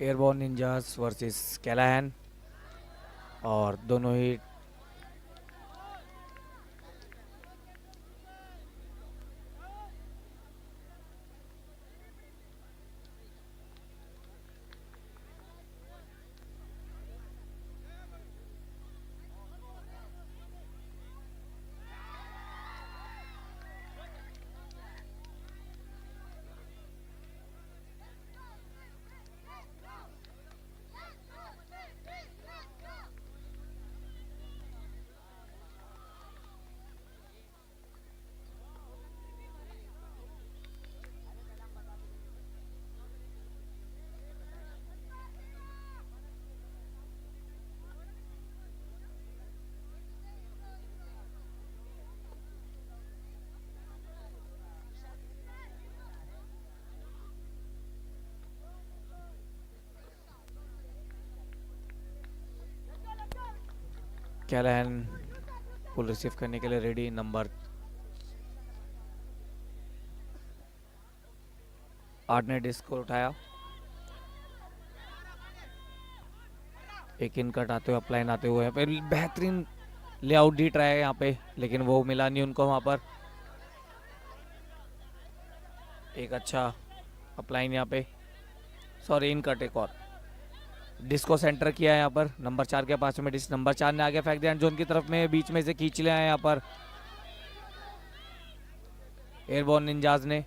Airborne ninjas versus Callahan, और दोनों ही Callahan पुल receive करने के लिए रेडी। नंबर 8 ने डिस्क को उठाया, एक इन कट आते हुए अपलाइन आते हुए बेहतरीन लेआउट डी ट्राई है यहाँ पे, लेकिन वो मिला नहीं उनको वहाँ पर। एक अच्छा अपलाइन यहाँ पे, सॉरी इन कट, एक और डिस्को सेंटर किया है यहाँ पर। नंबर 4 के पास में डिस्क, नंबर 4 ने आगे फेंक दिया एंड जोन की तरफ में, बीच में से खींच लिया है यहाँ पर एयरबॉर्न निंजाज ने।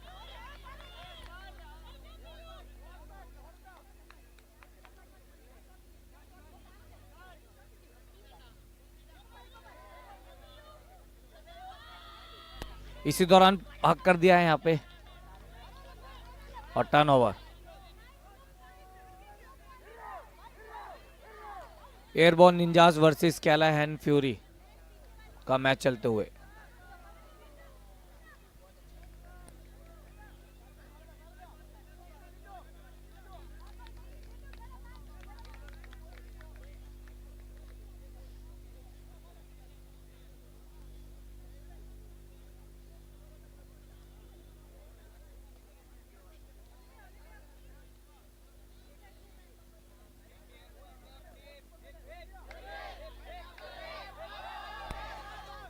इसी दौरान हक कर दिया है यहाँ पे और turn over. Airborne ninjas versus Callahan fury का मैच चलते हुए।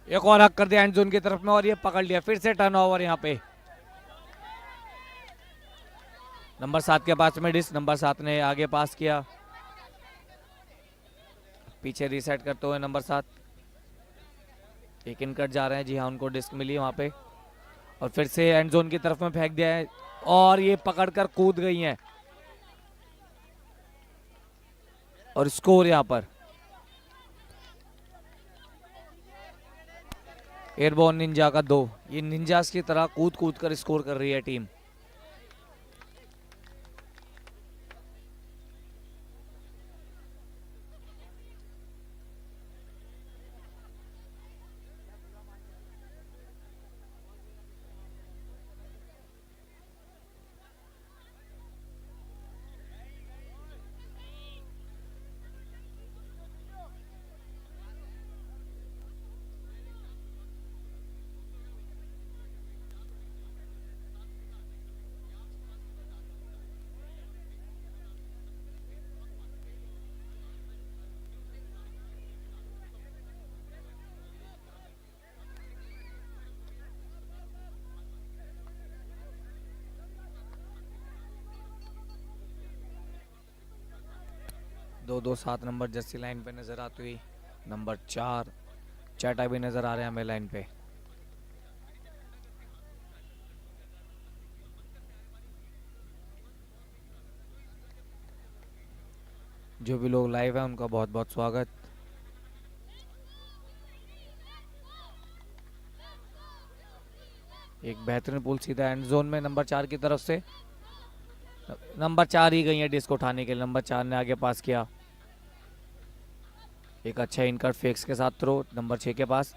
एक और हक कर दिया एंड जोन की तरफ में और ये पकड़ लिया, फिर से टर्न ओवर यहाँ पे। नंबर 7 के पास में डिस्क, नंबर 7 ने आगे पास किया, पीछे रीसेट करते हुए नंबर 7 एक इन कट जा रहे हैं। जी हाँ, उनको डिस्क मिली वहां पे और फिर से एंड जोन की तरफ में फेंक दिया है और ये पकड़कर कूद गई हैं और स्कोर यहाँ पर एयरबॉर्न निंजा का 2। ये निंजास की तरह कूद कूद कर स्कोर कर रही है टीम। दो दो 7 नंबर जर्सी लाइन पे नजर आती हुई नंबर 4 चाटा भी नजर आ रहे हैं हमें लाइन पे। जो भी लोग लाइव है उनका बहुत बहुत स्वागत। एक बेहतरीन पुल सीधा एंड जोन में नंबर 4 की तरफ से। नंबर 4 ही गई है डिस्क उठाने के लिए, नंबर 4 ने आगे पास किया, एक अच्छा इनकट फेक्स के साथ थ्रो नंबर 6 के पास।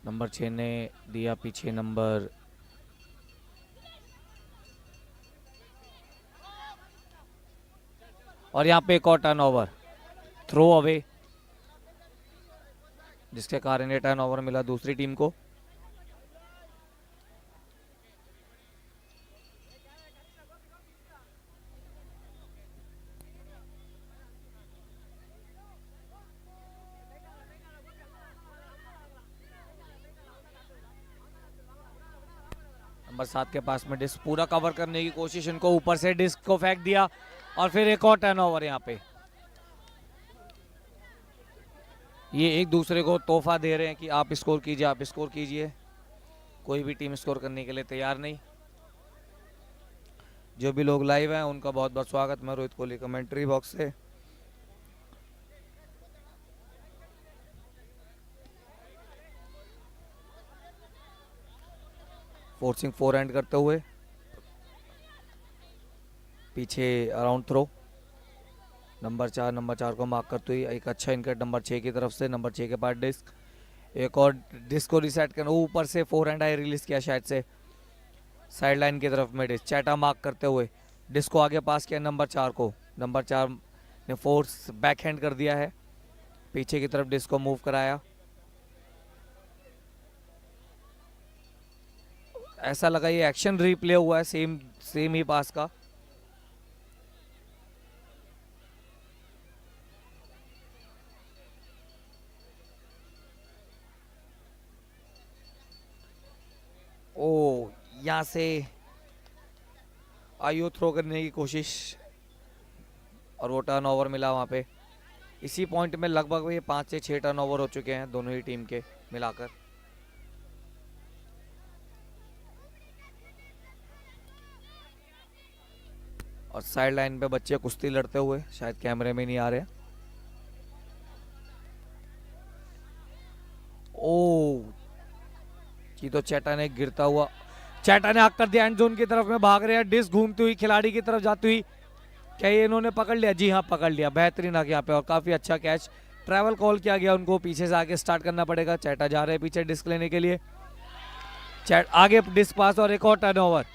नंबर 6 ने दिया पीछे नंबर और यहाँ पे एक और टर्न ओवर, थ्रो अवे, जिसके कारण ये टर्न ओवर मिला दूसरी टीम को। नंबर 7 के पास में डिस्क, पूरा कवर करने की कोशिश, इनको ऊपर से डिस्क को फेंक दिया और फिर एक और टर्नओवर यहाँ पे। ये एक दूसरे को तोहफा दे रहे हैं कि आप स्कोर कीजिए, आप स्कोर कीजिए। कोई भी टीम स्कोर करने के लिए तैयार नहीं। जो भी लोग लाइव हैं उनका बहुत बहुत स्वागत। मैं रोहित कोहली कमेंट्री बॉक्स से। फोर्सिंग फोर हैंड करते हुए पीछे अराउंड थ्रो। नंबर 4 को मार्क करते हुए एक अच्छा इनकट नंबर 6 की तरफ से। नंबर 6 के पास डिस्क, एक और डिस्क को रिसेट करना, ऊपर से फोर हैंड आई रिलीज किया शायद से, साइड लाइन की तरफ में डिस्क। चैटा मार्क करते हुए डिस्क को आगे पास किया नंबर 4 को। नंबर 4 ने फोर्स बैक हैंड कर दिया है, पीछे की तरफ डिस्क को मूव कराया। ऐसा लगा ये एक्शन रिप्ले हुआ है, सेम ही पास का। ओ, यहाँ से आईओ थ्रो करने की कोशिश और वो टर्न ओवर मिला वहाँ पे। इसी पॉइंट में लगभग ये 5 से 6 टर्न ओवर हो चुके हैं दोनों ही टीम के मिलाकर। और साइड लाइन पे बच्चे कुश्ती लड़ते हुए शायद कैमरे में नहीं आ रहे। ओ, की तो चैटा ने गिरता हुआ, चैटा ने आग कर दिया एंड जोन की तरफ में भाग रहे हैं, डिस्क घूमती हुई खिलाड़ी की तरफ जाती हुई। क्या ये इन्होंने पकड़ लिया? जी हाँ, पकड़ लिया। बेहतरीन आ गया यहाँ पे और काफी अच्छा कैच। ट्रैवल कॉल किया गया उनको, पीछे से आगे स्टार्ट करना पड़ेगा। चैटा जा रहे हैं पीछे डिस्क लेने के लिए। चैट आगे डिस्क पास और एक और टर्न ओवर।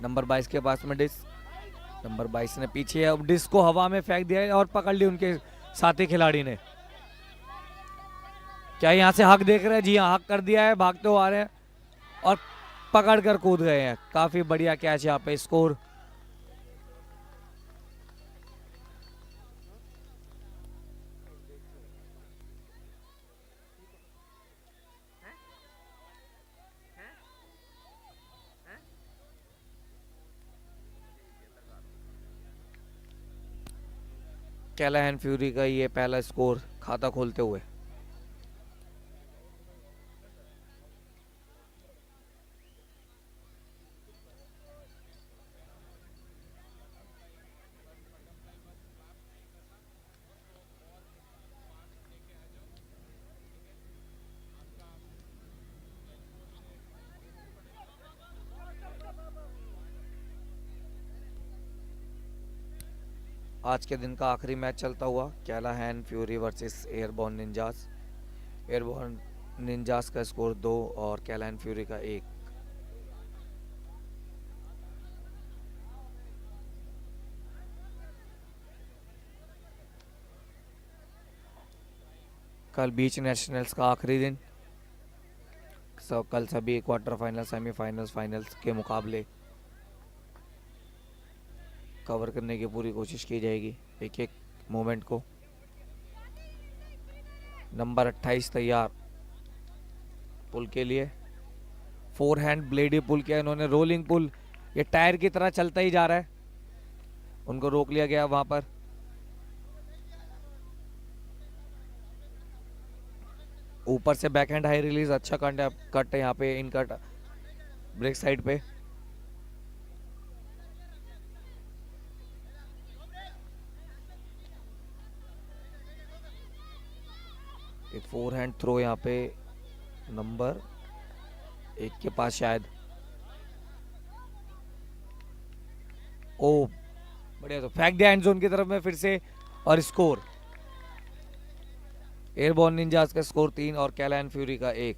नंबर 22 के पास में डिस्क, नंबर 22 ने पीछे अब डिस्क को हवा में फेंक दिया और पकड़ ली उनके साथी खिलाड़ी ने। क्या यहाँ से हक देख रहे हैं? जी हाँ, हक कर दिया है, भागते हुए आ रहे हैं और पकड़ कर कूद गए हैं। काफी बढ़िया कैच यहाँ पे। स्कोर कैलाहन फ्यूरी का ये पहला स्कोर खाता खोलते हुए। आज के दिन का आखिरी मैच चलता हुआ, Callahan fury versus airborne ninjas. Airborne ninjas का स्कोर 2 और कैलाहन फ्यूरी का 1। कल बीच नेशनल्स का आखिरी दिन। कल सभी क्वार्टर फाइनल, सेमीफाइनल्स, फाइनल्स के मुकाबले कवर करने की पूरी कोशिश की जाएगी, एक एक मोमेंट को। नंबर 28 तैयार पुल के लिए। फोर हैंड ब्लेडी पुल किया इन्होंने, रोलिंग पुल। ये टायर की तरह चलता ही जा रहा है, उनको रोक लिया गया वहां पर। ऊपर से बैकहैंड हाई रिलीज, अच्छा कट है यहाँ पे, इन कट ब्रेक साइड पे। एक फोर हैंड थ्रो यहाँ पे नंबर 1 के पास शायद। ओ, बढ़िया, तो फेंक दिया एंड जोन की तरफ में फिर से और स्कोर। एयरबॉर्न निंजास का स्कोर 3 और कैलाहन फ्यूरी का 1।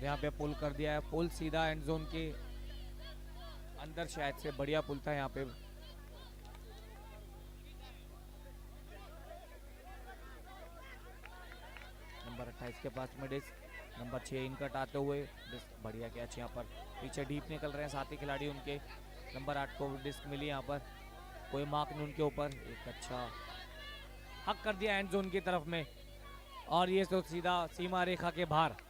यहाँ पे पुल कर दिया है, पुल सीधा एंड जोन के अंदर शायद से, बढ़िया पुल था यहाँ पे। नंबर 28 के पास में डिस्क, नंबर 6 इनकट आते हुए डिस्क, बढ़िया कैच यहाँ पर, पीछे डीप निकल रहे हैं साथी खिलाड़ी उनके। नंबर 8 को डिस्क मिली यहाँ पर, कोई मार्क नहीं उनके ऊपर, एक अच्छा हक कर दिया एंड जोन की तरफ में, और ये तो सीधा सीमा रेखा के बाहर।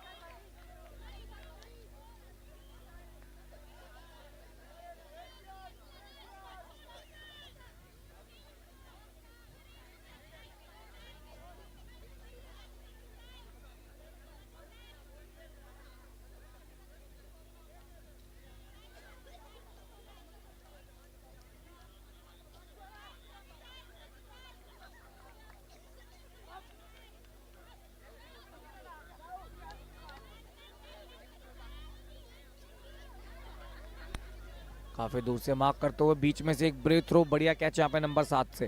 काफी दूर से मार्क करते हुए बीच में से एक ब्रेक थ्रो, बढ़िया कैच यहाँ पे नंबर 7 से,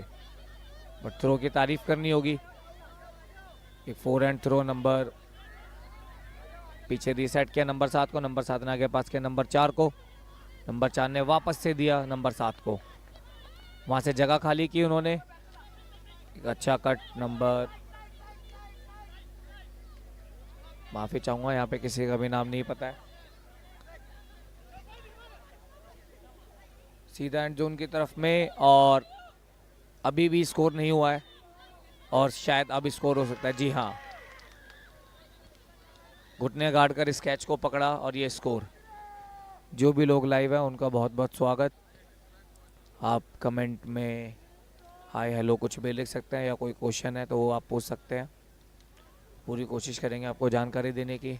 बट थ्रो की तारीफ करनी होगी। एक 4 हैंड थ्रो, नंबर पीछे रीसेट किया नंबर 7 को, नंबर 7 ने आगे पास किया नंबर 4 को, नंबर 4 ने वापस से दिया नंबर 7 को, वहां से जगह खाली की उन्होंने। एक अच्छा कट, नंबर, माफी चाहूंगा यहाँ पे किसी का भी नाम नहीं पता है। सीधा एंड जोन की तरफ में, और अभी भी स्कोर नहीं हुआ है, और शायद अब स्कोर हो सकता है। जी हाँ, घुटने गाड़ कर इस कैच को पकड़ा और ये स्कोर। जो भी लोग लाइव हैं उनका बहुत बहुत स्वागत। आप कमेंट में हाय हेलो कुछ भी लिख सकते हैं, या कोई क्वेश्चन है तो वो आप पूछ सकते हैं, पूरी कोशिश करेंगे आपको जानकारी देने की।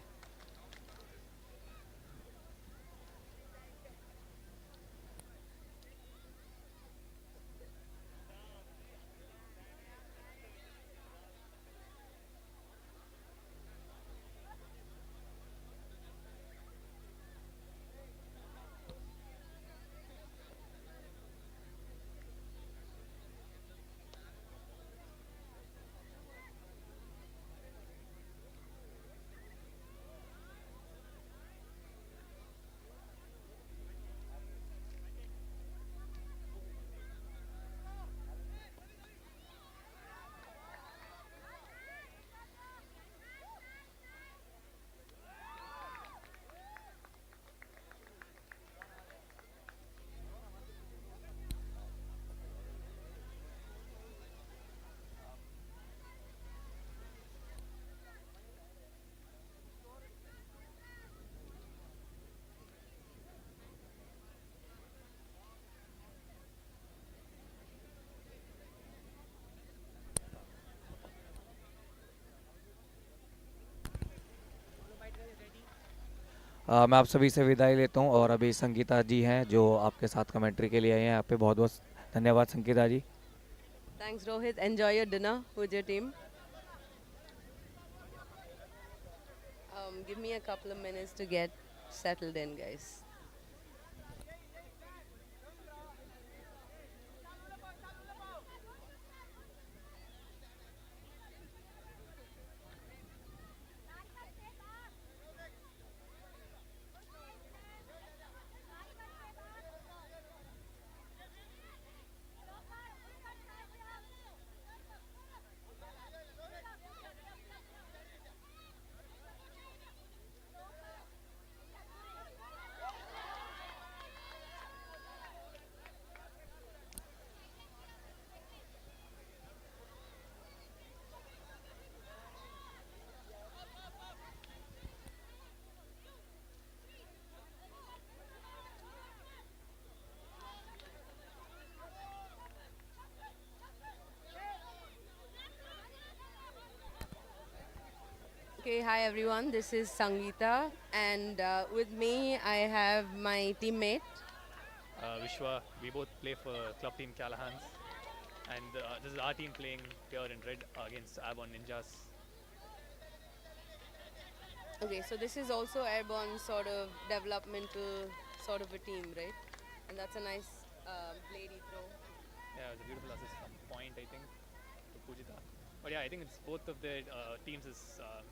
मैं आप सभी से विदाई लेता हूं, और अभी संगीता जी हैं जो आपके साथ कमेंट्री के लिए आए हैं। आप पे बहुत बहुत धन्यवाद संगीता जी। Thanks, Rohit. Enjoy your dinner with your team. Give me a couple of minutes to get settled in, guys. Okay, hi everyone. This is Sangeeta, and with me I have my teammate. Vishwa. We both play for club team Callahans, and this is our team playing here in red against Airborne Ninjas. Okay, so this is also Airborne sort of developmental sort of a team, right? And that's a nice lady throw. Yeah, it was a beautiful assist from point, I think, to Pujita. But yeah, I think it's both of their teams'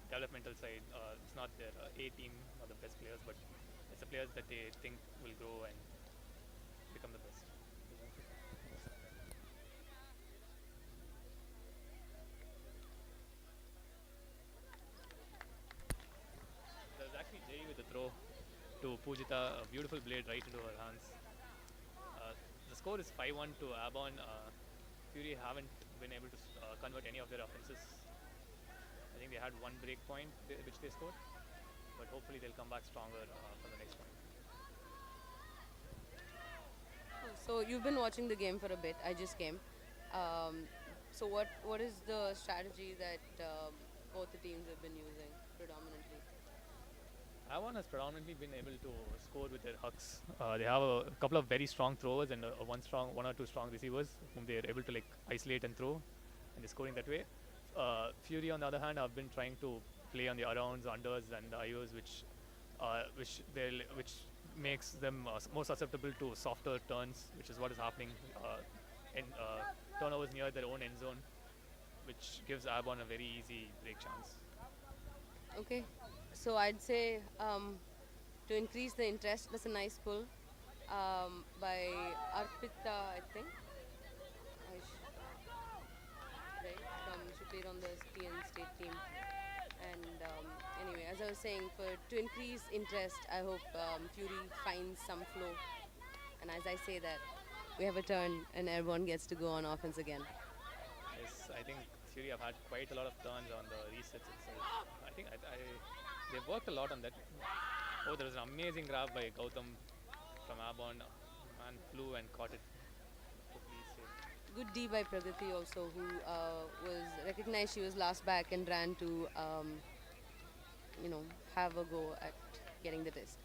developmental side. It's not their A team or the best players, but it's the players that they think will grow and become the best. There's actually Jay with the throw to Pujita, a beautiful blade right into her hands. Uh, the score is 5-1 to Airborne. Fury haven't been able to convert any of their offenses. I think they had one break point which they scored, but hopefully they'll come back stronger for the next point. So you've been watching the game for a bit. I just came. Um, so what is the strategy that both the teams have been using predominantly? Avon has predominantly been able to score with their hucks. They have a couple of very strong throwers and one or two strong receivers whom they are able to like isolate and throw, and they're scoring that way. Fury, on the other hand, have been trying to play on the arounds, unders, and the IOs, which makes them more susceptible to softer turns, which is what is happening in turnovers near their own end zone, which gives Avon a very easy break chance. Okay. So I'd say to increase the interest, that's a nice pull by Arpita, I think. Right? She played on the TN state team. And anyway, as I was saying, to increase interest, I hope Fury finds some flow. And as I say that, we have a turn and Airborne gets to go on offense again. Yes, I think Fury have had quite a lot of turns on the resets itself. I think they've worked a lot on that. Oh, there was an amazing grab by Gautam from Airborne. Man flew and caught it. Totally safe. Good D by Pragati also, who was recognized she was last back and ran to, have a go at getting the disc.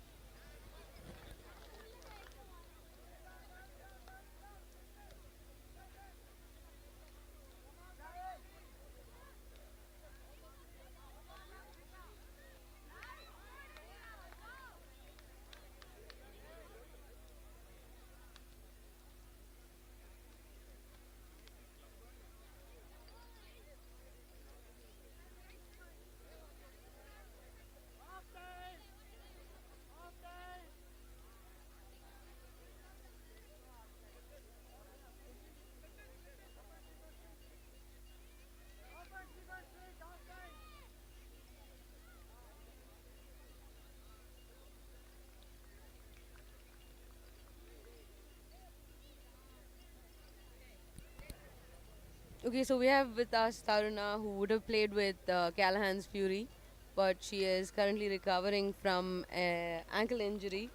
Okay, so we have with us Taruna, who would have played with Callahans Fury, but she is currently recovering from ankle injury.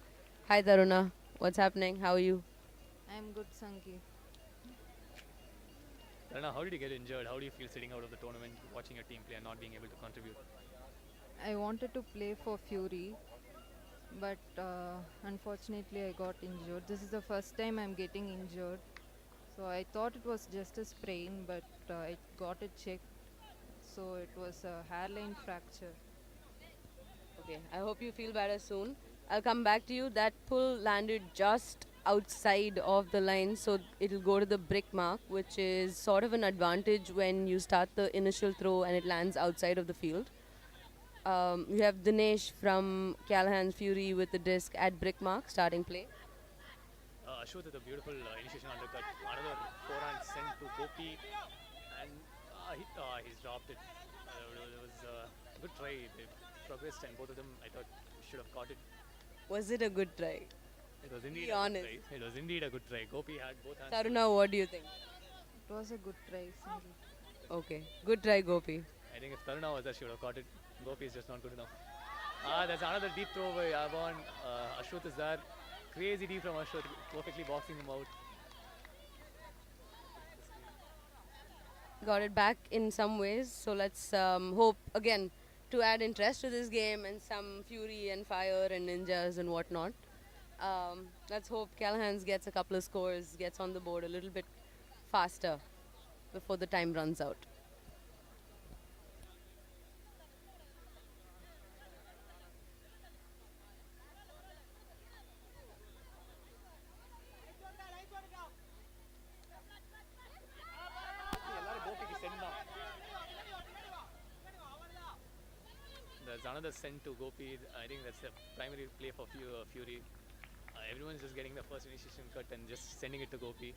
Hi Taruna, what's happening? How are you? I'm good, Sanki. Tarana, how did you get injured? How do you feel sitting out of the tournament, watching your team play and not being able to contribute? I wanted to play for Fury, but unfortunately I got injured. This is the first time I'm getting injured. So I thought it was just a sprain, but I got it checked. So it was a hairline fracture. Okay, I hope you feel better soon. I'll come back to you. That pull landed just outside of the line, so it'll go to the brick mark, which is sort of an advantage when you start the initial throw and it lands outside of the field. We have Dinesh from Callahans Fury with the disc at brick mark, starting play. Ashut with a beautiful initiation undercut. Another forehand sent to Gopi, and he's dropped it. It was a good try. They progressed, and both of them, I thought, should have caught it. Was it a good try? It was indeed Be a good honest. try. It was indeed a good try. Gopi had both hands. Taruna, what do you think? It was a good try, Sanki. Okay, good try, Gopi. I think if Taruna was there, she would have caught it. Gopi is just not good enough. There's another deep throw by Avon. Ashut is there. Crazy deep from Ashut, perfectly boxing him out. Got it back in some ways, so let's hope again to add interest to this game and some fury and fire and ninjas and whatnot. Let's hope Callahans gets a couple of scores, gets on the board a little bit faster before the time runs out. ಎಲ್ಲರೂ ಗೋಪಿಗೆ send now. there's another send to Gopi. I think that's the primary play for Fury. Everyone's just getting the first initiation cut and just sending it to Gopi.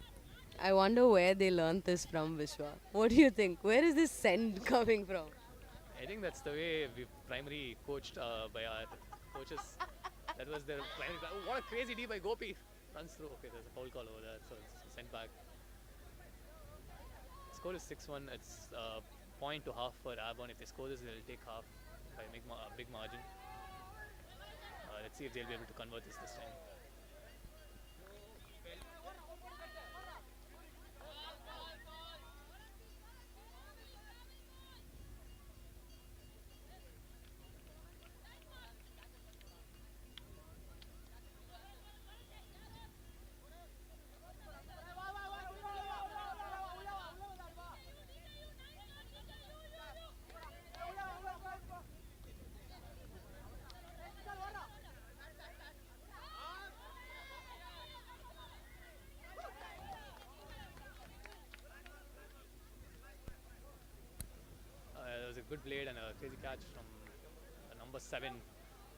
I wonder where they learned this from, Vishwa. What do you think? Where is this send coming from? I think that's the way we primary coached by our coaches. That was their primary. Oh, what a crazy D by Gopi! Runs through. Okay, there's a foul call over there, so it's sent back. Score is 6-1. It's point to half for Airborne. If they score this, they'll take half by a big margin. Let's see if they'll be able to convert this time. There was a good blade and a crazy catch from number 7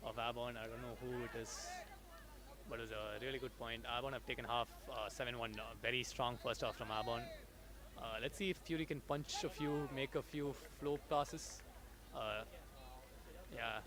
of Airborne. I don't know who it is, but it was a really good point. Airborne have taken half 7-1. Very strong first half from Airborne. Let's see if Fury can punch a few, make a few flow passes. Yeah.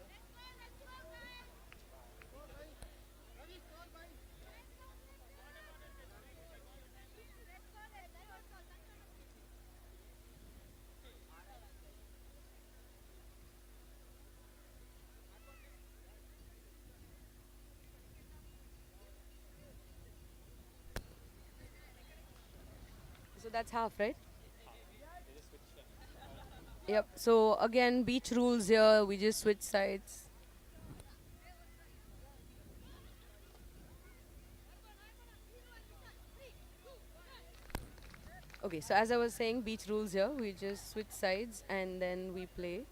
So that's half, right? Yep. So again, beach rules here. We just switch sides. Okay, so as I was saying, beach rules here. We just switch sides and then we play.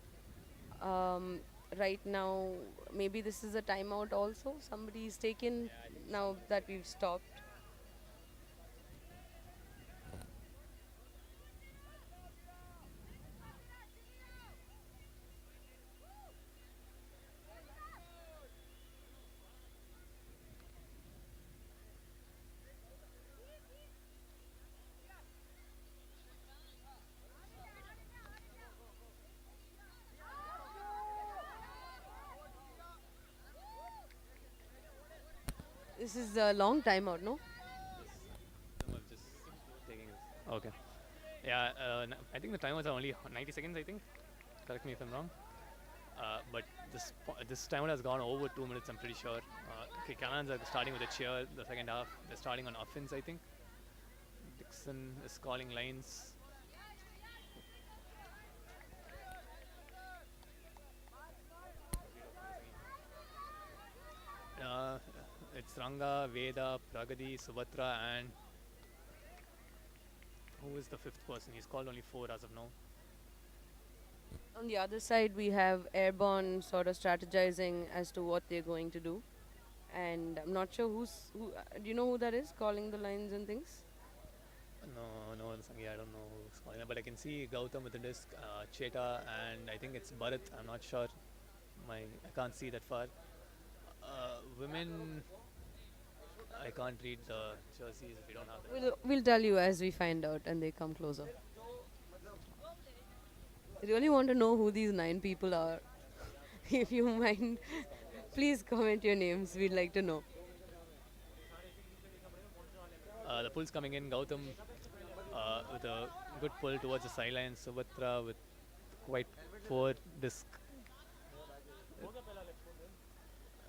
Right now, maybe this is a timeout also. Somebody's taken now that we've stopped. This is a long timeout, no? Just taking this. Okay. Yeah, I think the timers are only 90 seconds, I think. Correct me if I'm wrong. But this timer has gone over 2 minutes, I'm pretty sure. Okay, Callahans are starting with a cheer the second half. They're starting on offense, I think. Dixon is calling lines. It's Ranga, Veda, Pragati, Subhatra, and who is the 5th person? He's called only 4 as of now. On the other side, we have Airborne sort of strategizing as to what they're going to do. And I'm not sure who. Do you know who that is calling the lines and things? No, Sangi, I don't know who's calling it, but I can see Gautam with the disc, Cheta, and I think it's Bharat. I'm not sure. I can't see that far. Women, I can't read the jerseys if you don't have them. We'll tell you as we find out and they come closer. I really want to know who these 9 people are. If you mind, please comment your names. We'd like to know. The pull's coming in. Gautam with a good pull towards the sideline. Subhatra with quite poor disc.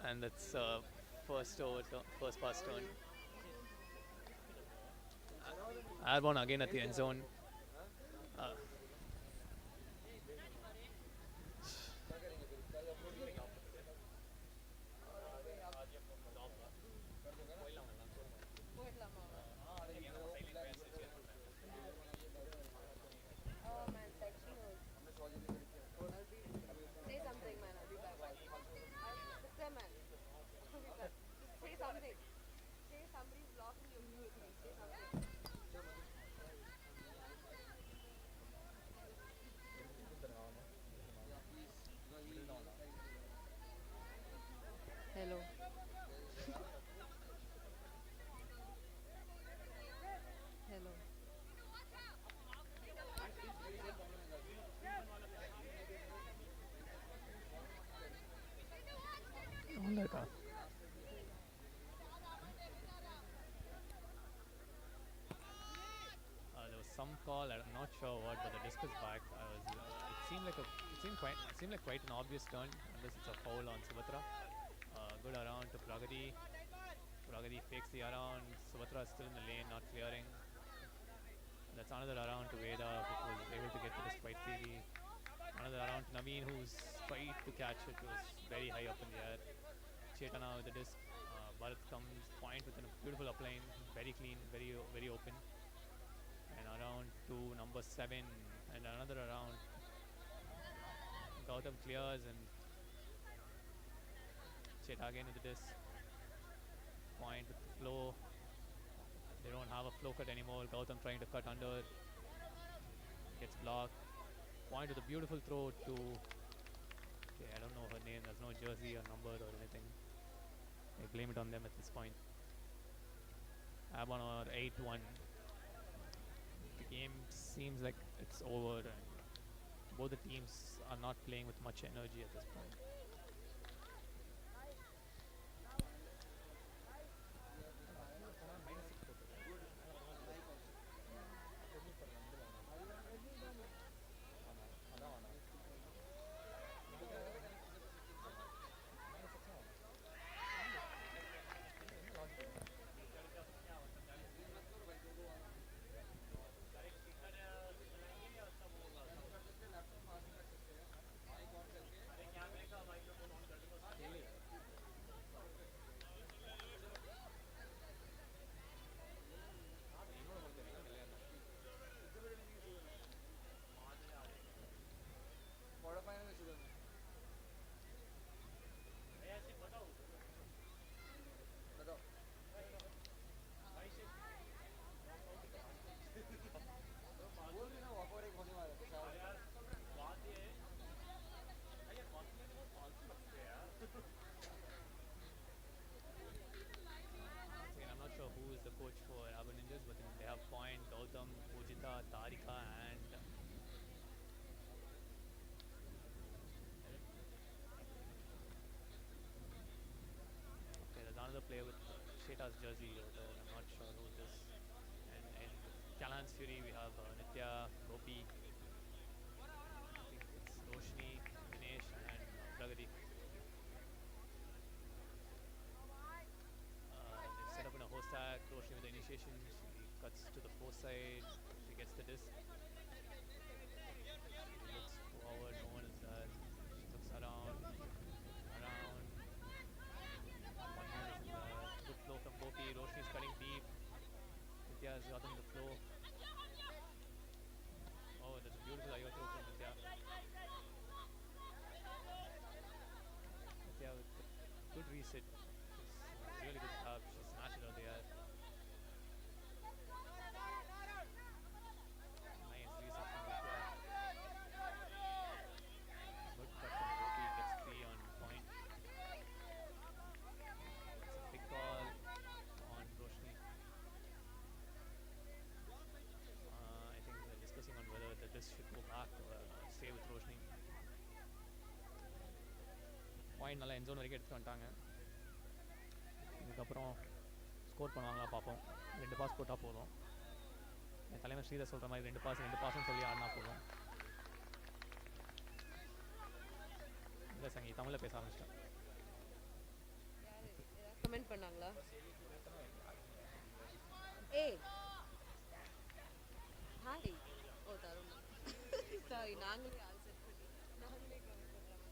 And that's first pass turn. Airborne again at the end zone. இருக்கா? There was some call. I'm not sure what, but the disc is back. It seemed like quite an obvious turn, unless it's a foul on Subhatra. Good around to Pragati. Pragati fakes the around. Subhatra is still in the lane, not clearing. That's another around to Veda, who was able to get the disc quite freely. Another around to Naveen, who's tried to catch it. It was very high up in the air. Chetana with the disc. Bharat comes point with a beautiful upline, very clean, very open. And around to number 7, and another around. Gautam clears, and Cheta again with the disc. Point with the flow. They don't have a flow cut anymore. Gautam trying to cut under. Gets blocked. Point with a beautiful throw to. Okay, I don't know her name. There's no jersey or number or anything. They blame it on them at this point. Airborne are 8-1. The game seems like it's over, and both the teams are not playing with much energy at this point. Coach for Airborne Ninjas, but then they have Point, Gautam, Pujita, Tarika, and okay, there's another player with Sheta's jersey over there. I'm not sure who it is. And in Callahans Fury, we have Nitya, Gopi, I think it's Roshni, Dinesh, and Pragati. They've set up in a host tag. Roshni with the initiation. She cuts to the post side. She gets the disc. She looks forward. No one is there. She looks around. One more isn't there. Good flow from Gopi. Roshni's cutting deep. Nitya has gotten the flow. Oh, that's a beautiful IO throw from Nitya. Nitya with a good reset. It's really good job. She snatched it out of the air. Nice reset from Nitya. Good cut from Gopi. Gets 3 on Point. It's a big call on Roshni. I think they're discussing on whether this should go back or stay with Roshni. Point நல்லா என் zone வரைக்கும் எடுத்துகிட்டு வந்துட்டாங்க. இதுக்கப்புறம் score பண்ணுவாங்களா பார்ப்போம். 2 pass போட்டால் போதும். என் தலைவர் ஸ்ரீதர் சொல்கிற மாதிரி 2 பாஸ்ன்னு சொல்லி ஆடினா போதும். இல்லை சங்கி தமிழில் பேச ஆரம்பிச்சிட்டேன். கமெண்ட் பண்ணாங்களா? ஏய் ஹாய். ஓ தருண் சாரி, நாங்களே ஆல் செட் பண்ணி நாங்களே கமெண்ட் பண்ணுற மாதிரி.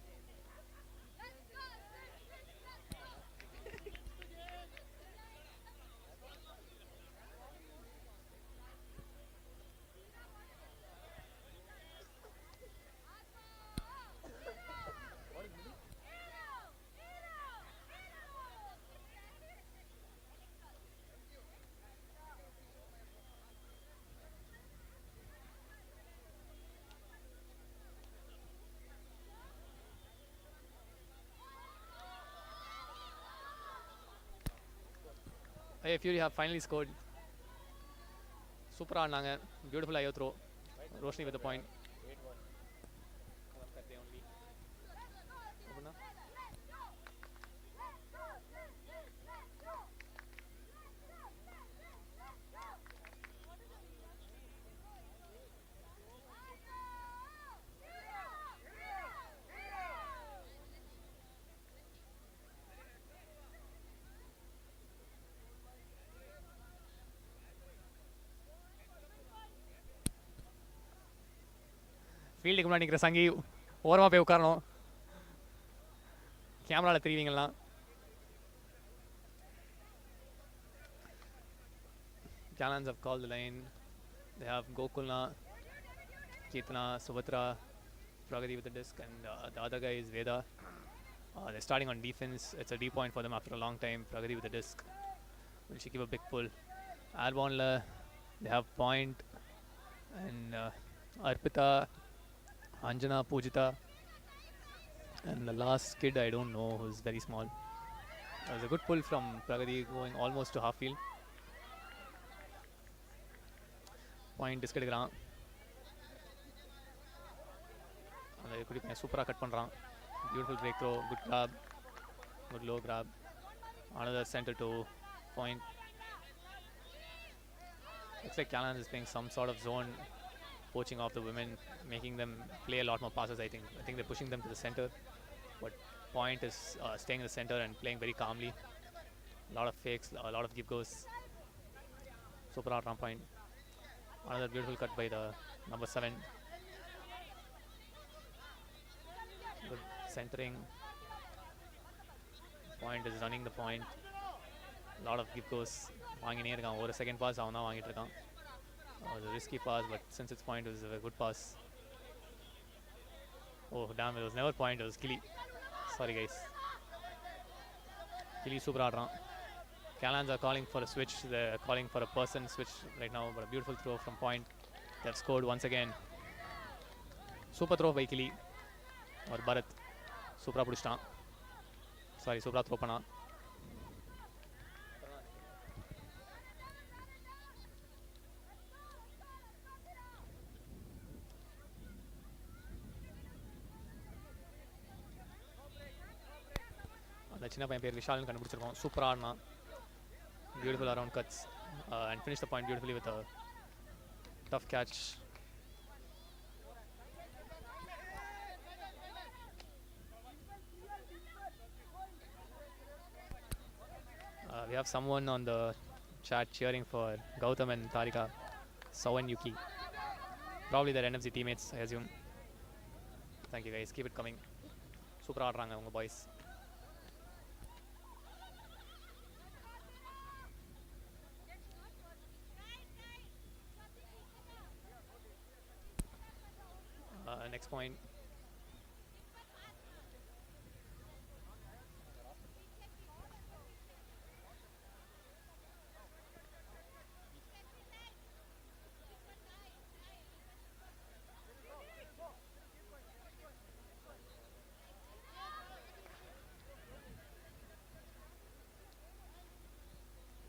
Hey, Fury have finally scored. Super ஆடினாங்க. Beautiful IO throw. Roshni with the point. ஃபீல்டுக்கு முன்னாடி நிற்கிற சங்கி ஓரமாக போய் உட்காரணும். கேமராவில் தெரிவிங்கலாம். Callahans have called the line. They have Gokulna, Chetana, Subhatra, Pragati with the disc, and the other guy is Veda. They're starting on defense. It's a D point for them after a long time. Pragati with the disc. Will she give a big pull? Airborne, they have point, and Arpita, Anjana, Pujita, and the last kid I don't know, who's very small. It was a good pull from Pragati, going almost to half field. Point disc எடுக்கிறான். அந்த குடி பையன் சூப்பராக cut பண்ணுறான். Beautiful break throw, good grab, good low grab. Another center to point. Looks like Callahans is playing some sort of zone, poaching off the women, making them play a lot more passes. I think they're pushing them to the center, but point is staying in the center and playing very calmly. A lot of fakes, a lot of give goes. Super out point. Another beautiful cut by the number 7. Good centering. Point is running the point. A lot of give goes. வாங்கினே இருக்கான். ஒரு second pass அவன் தான் வாங்கிட்டு இருக்கான். It was a risky pass, but since it's point, it was a good pass. Oh damn, it was never point, it was Kili. Sorry guys. Kili super ஆடுறான். Callahans are calling for a switch. They're calling for a person switch right now, but a beautiful throw from point. They've scored once again. Super throw by Kili. Or Bharat. Super பிடிச்சிட்டான். Sorry, super throw பண்ணான். அந்த சின்ன பையன் பேர் விஷால்னு கண்டுபிடிச்சிருக்கோம். சூப்பராக ஆடினான். Beautiful around cuts and finish the point beautifully with a tough catch. We have someone on the chat cheering for Gautam and Tarika, Sawan Yuki. Probably their NFC teammates, I assume. Thank you guys, keep it coming. Super ஆடுறாங்க உங்க boys. Next point.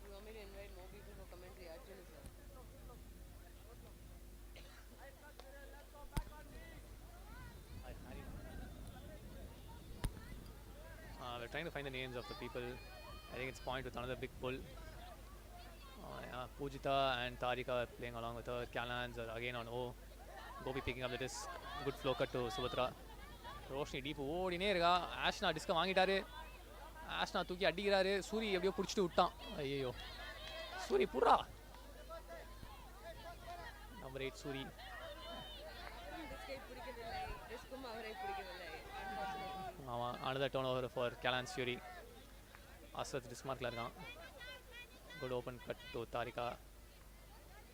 You want me to invite more people for commentary? Actually, sir. We're trying to find the names of the people. I think it's point with another big pull. Yeah, Pujita and Tarika are playing along with her. Callahans are again on O. Gopi picking up the disc. Good flow cut to Subhatra. Roshini deep ஓடினே இருக்கா. ஆஷ்னா டிஸ்கை வாங்கிட்டாரு. ஆஷ்னா தூக்கி அடிக்கிறாரு. சூரி எப்படியோ பிடிச்சிட்டு விட்டான். ஐயோ சூரி புறா. நம்பர் 8 சூரி. ஆமாம், another turnover for Callahans Fury. Asrat disc markல இருக்கான். Good open cut to Tarika.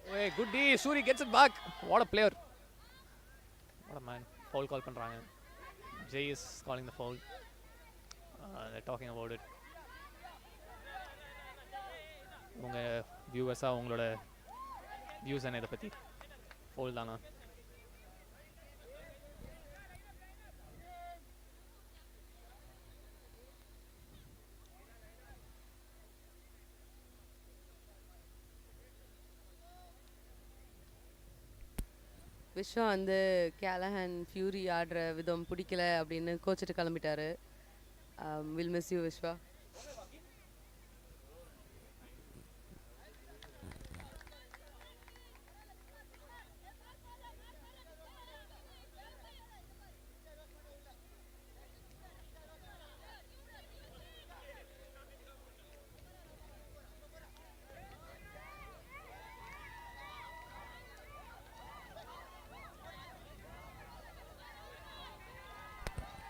Hey, good D. Suri gets it back. What a player. What a man. Foul call பண்றாங்க. Jay is calling the foul. They're talking about it. உங்க வியூவர்ஸா உங்களோட views என்ன இதை பற்றி? ஃபோல் தானா? விஸ்வா வந்து கேலஹன் fury ஆடுற விதம் பிடிக்கல அப்படின்னு கோச்சிட்டு கிளம்பிட்டாரு. Will miss you Vishwa.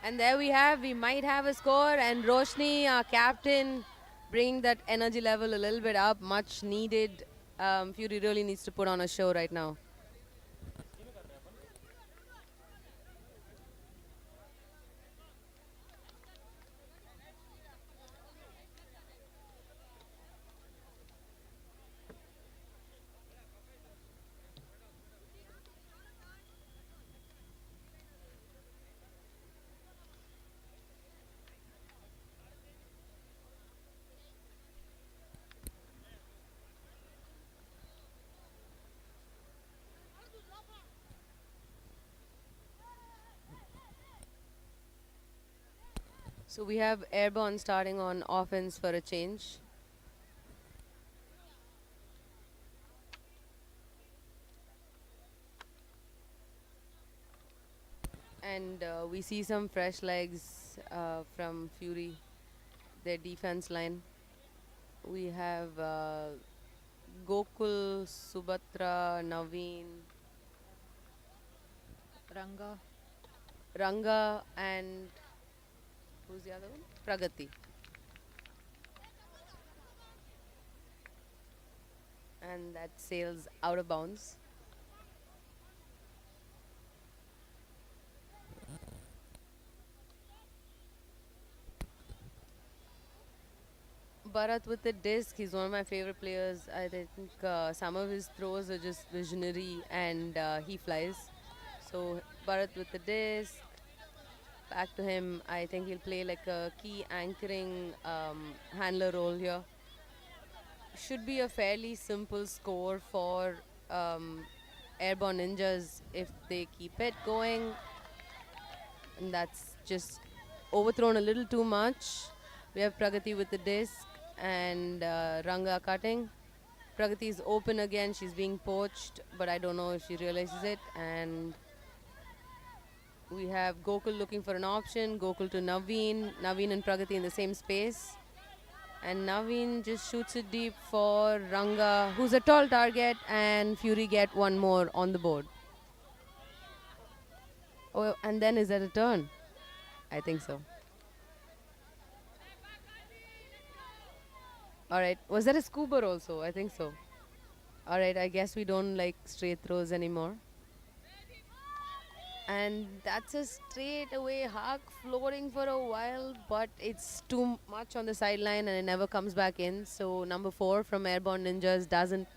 And there we might have a score, and Roshni, our captain, bringing that energy level a little bit up, much needed. Fury really needs to put on a show right now. So we have Airborne starting on offense for a change. And we see some fresh legs from Fury, their defense line. We have Gokul, Subhatra, Naveen, Ranga, and who's the other one? Pragati. And that sails out of bounds. Bharat with the disc, he's one of my favorite players. I think some of his throws are just visionary, and he flies. So Bharat with the disc, back to him. I think he'll play like a key anchoring handler role here. Should be a fairly simple score for Airborne Ninjas if they keep it going. And that's just overthrown a little too much. We have Pragati with the disc and Ranga cutting. Pragati is open again. She's being poached, but I don't know if she realizes it. And we have Gokul looking for an option. Gokul to Naveen. Naveen and Pragati in the same space. And Naveen just shoots it deep for Ranga, who's a tall target, and Fury get one more on the board. Oh, and then is that a turn? I think so. Alright, was that a scuba also? I think so. Alright, I guess we don't like straight throws anymore. And that's a straight away hug, floating for a while, but it's too much on the sideline and it never comes back in. So number 4 from Airborne Ninjas doesn't,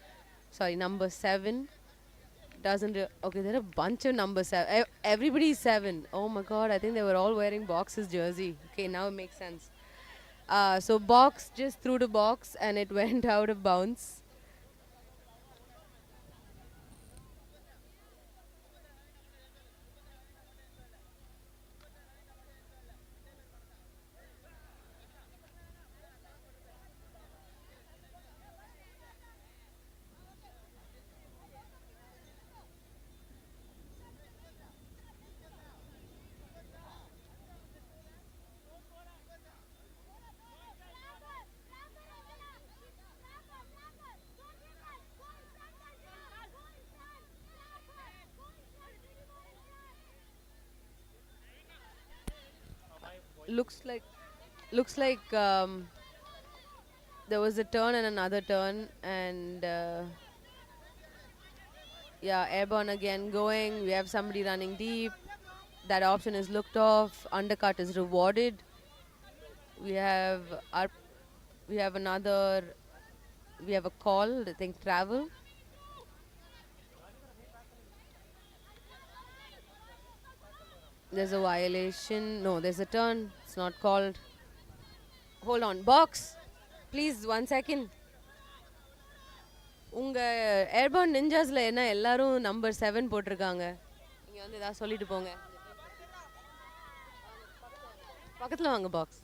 sorry, number 7 doesn't, okay, there are a bunch of number 7. Everybody's 7. Oh my god, I think they were all wearing Box's jersey. Okay, now it makes sense. So Box just threw the box and it went out of bounds. Looks like there was a turn and another turn, and yeah, Airborne again going. We have somebody running deep. That option is looked off. Undercut is rewarded. We have another. We have a call. I think travel. There's a violation. No, there's a turn. It's not called. Hold on. Box. Please, 1 second. உங்க airborne நிஞ்சாஸ்ல என்ன எல்லாரும் number 7 போட்டிருக்காங்க. நீங்க வந்து ஏதாவது சொல்லிட்டு போங்க. பக்கத்துல வாங்க பாக்ஸ்.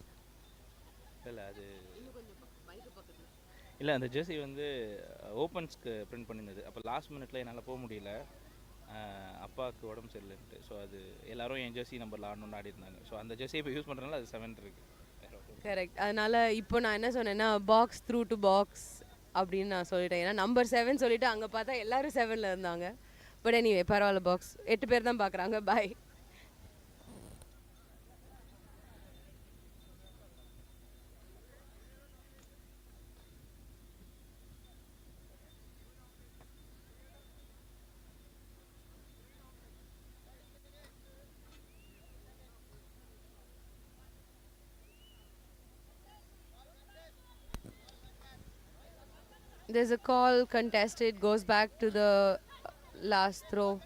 இல்லை அந்த ஜெர்சி வந்து ஓப்பன்ஸ்க்கு பிரிண்ட் பண்ணியிருந்தது. அப்போ லாஸ்ட் மினிட்ல என்னால் போக முடியல, அப்பாவுக்கு உடம்பு சரியில்லைன்ட்டு. ஸோ அது எல்லாரும் என் ஜெர்சி நம்பரில் ஆடணும்னு ஆடி இருந்தாங்க. ஸோ அந்த ஜெர்சி இப்போ யூஸ் பண்ணுறதுனால அது 7 இருக்குது. கரெக்ட். அதனால இப்போ நான் என்ன சொன்னேன்னா பாக்ஸ் த்ரூ டு பாக்ஸ் அப்படின்னு நான் சொல்லிட்டேன். ஏன்னா நம்பர் 7 சொல்லிட்டு அங்கே பார்த்தா எல்லாரும் 7ல் இருந்தாங்க. பட் எனிவே பரவாயில்ல, பாக்ஸ் 8 பேர் தான் பார்க்குறாங்க. பாய். There's a call contested, goes back to the last throw.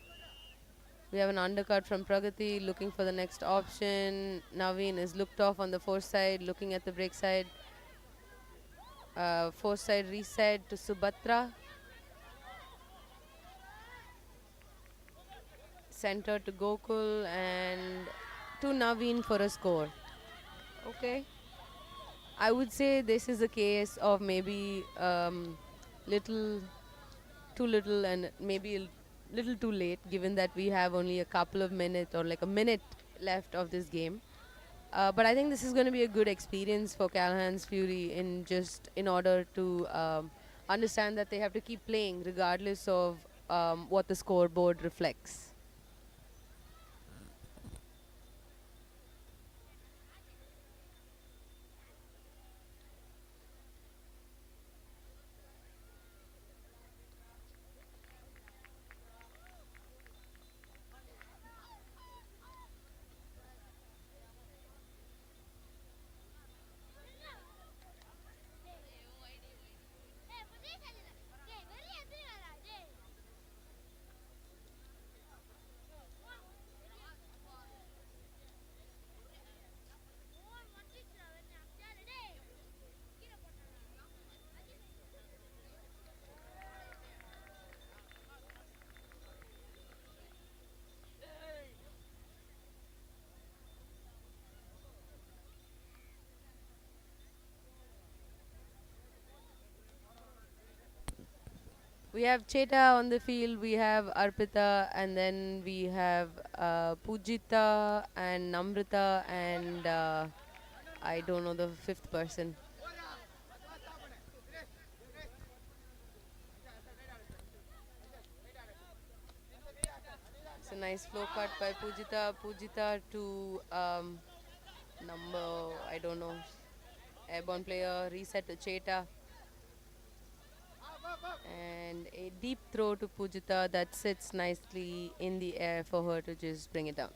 We have an undercut from Pragati looking for the next option. Naveen is looked off on the force side, looking at the break side. Force side reset to Subhatra. Center to Gokul and to Naveen for a score. Okay. I would say this is a case of maybe little too little and maybe a little too late, given that we have only a couple of minutes or like a minute left of this game. But I think this is going to be a good experience for Callahans Fury in order to understand that they have to keep playing regardless of what the scoreboard reflects. We have Cheta on the field, we have Arpita, and then we have Pujita and Namrita, and I don't know the fifth person. It's a nice flow cut by Pujita. Pujita to number, I don't know, Airborne player, reset to Cheta. And a deep throw to Pujita that sits nicely in the air for her to just bring it down.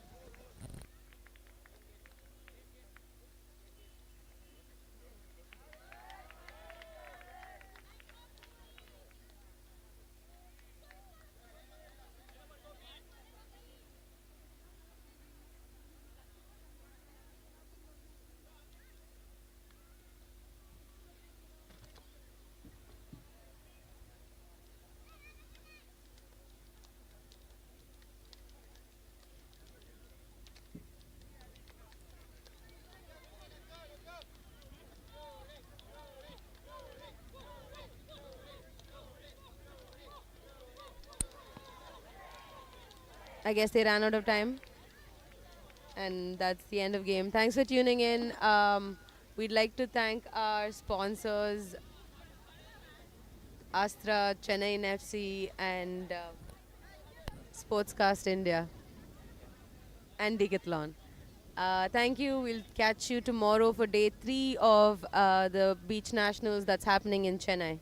I guess they ran out of time. And that's the end of game. Thanks for tuning in. We'd like to thank our sponsors, Astra, Chennai FC, and Sportscast India, and Decathlon. Thank you. We'll catch you tomorrow for day 3 of the Beach Nationals that's happening in Chennai.